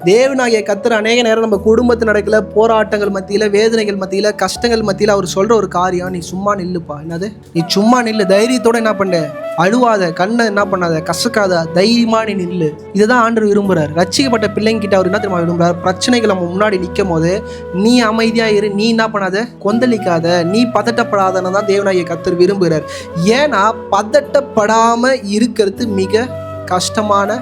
தேவனாகிய கர்த்தர் அநேக நேரம் நம்ம குடும்பத்தில் நடக்கல போராட்டங்கள் மத்தியில், வேதனைகள் மத்தியில், கஷ்டங்கள் மத்தியில் அவர் சொல்கிற ஒரு காரியம், நீ சும்மா நில்லுப்பா. என்னது? நீ சும்மா நில்லு, தைரியத்தோட என்ன பண்ண, அழுவாத, கண்ணை என்ன பண்ணாத, கசக்காத, தைரியமா நீ நில்லு. இதுதான் ஆண்டவர் விரும்புறாரு. ரட்சிக்கப்பட்ட பிள்ளைங்க கிட்ட அவர் என்ன தெரியுமா விரும்புறாரு? பிரச்சனைகள் நம்ம முன்னாடி நிற்கும் போது நீ அமைதியா இரு, நீ என்ன பண்ணாத, கொந்தளிக்காத, நீ பதட்டப்படாதன்னு தான் தேவனாகிய கர்த்தர் விரும்புகிறார். ஏன்னா பதட்டப்படாம இருக்கிறது மிக கஷ்டமான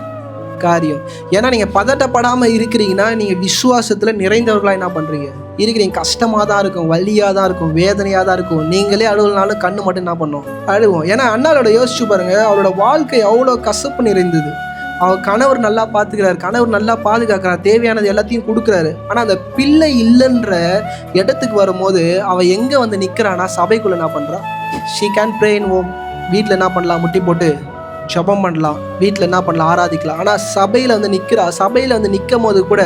காரியம். ஏன்னா நீங்க பதட்டப்படாம இருக்கிறீங்கன்னா நீங்க விசுவாசத்துல நிறைந்தவர்களா என்ன பண்றீங்க இருக்கிறீங்க. கஷ்டமா தான் இருக்கும், வலியா தான் இருக்கும், வேதனையா தான் இருக்கும். நீங்களே அழுவலனாலும் கண்ணு மட்டும் என்ன பண்ணும், அழுவோம். ஏன்னா அண்ணாவோட யோசிச்சு பாருங்க, அவரோட வாழ்க்கை அவ்வளோ கசப்பு நிறைந்தது. அவர் கணவர் நல்லா பார்த்துக்கிறாரு, கணவர் நல்லா பாதுகாக்கிறார், தேவையானது எல்லாத்தையும் கொடுக்குறாரு. ஆனால் அந்த பிள்ளை இல்லைன்ற இடத்துக்கு வரும்போது அவள் எங்கே வந்து நிற்கிறான்னா, சபைக்குள்ளே என்ன பண்ணுறா, she can pray in home. வீட்டில் என்ன பண்ணலாம், முட்டி போட்டு ஜெபம் பண்ணலாம், வீட்டில் என்ன பண்ணலாம், ஆராதிக்கலாம். ஆனால் சபையில் வந்து நிற்கிறா. சபையில் வந்து நிற்கும் போது கூட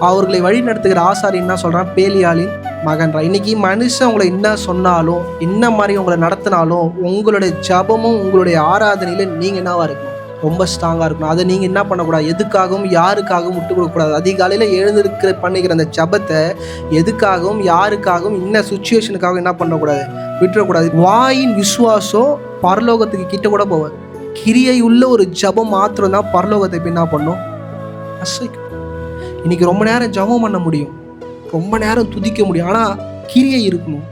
அவர்களை வழி நடத்துகிற ஆசாரி என்ன சொல்கிறான், பேலியாளின் மகன்றா. இன்னைக்கு மனுஷன் உங்களை என்ன சொன்னாலும், என்ன மாதிரி உங்களை நடத்தினாலும், உங்களுடைய ஜெபமும் உங்களுடைய ஆராதனையில் நீங்கள் என்னவா இருக்கணும், ரொம்ப ஸ்ட்ராங்காக இருக்கணும். அதை நீங்கள் என்ன பண்ணக்கூடாது, எதுக்காகவும் யாருக்காகவும் விட்டு கொடுக்கக்கூடாது. அதிகாலையில் எழுந்திருக்கிற பண்ணிக்கிற அந்த ஜெபத்தை எதுக்காகவும் யாருக்காகவும் இன்ன சுச்சுவேஷனுக்காகவும் என்ன பண்ணக்கூடாது, விட்டுறக்கூடாது. வாயின் விசுவாசம் பரலோகத்துக்கு கிட்ட கூட போவார். கிரியை உள்ள ஒரு ஜபம் மாத்திரம் தான் பரலோகத்தை என்ன பண்ணும், அசைக்கும். இன்னைக்கு ரொம்ப நேரம் ஜபம் பண்ண முடியும், ரொம்ப நேரம் துதிக்க முடியும், ஆனால் கிரியை இருக்கணும்.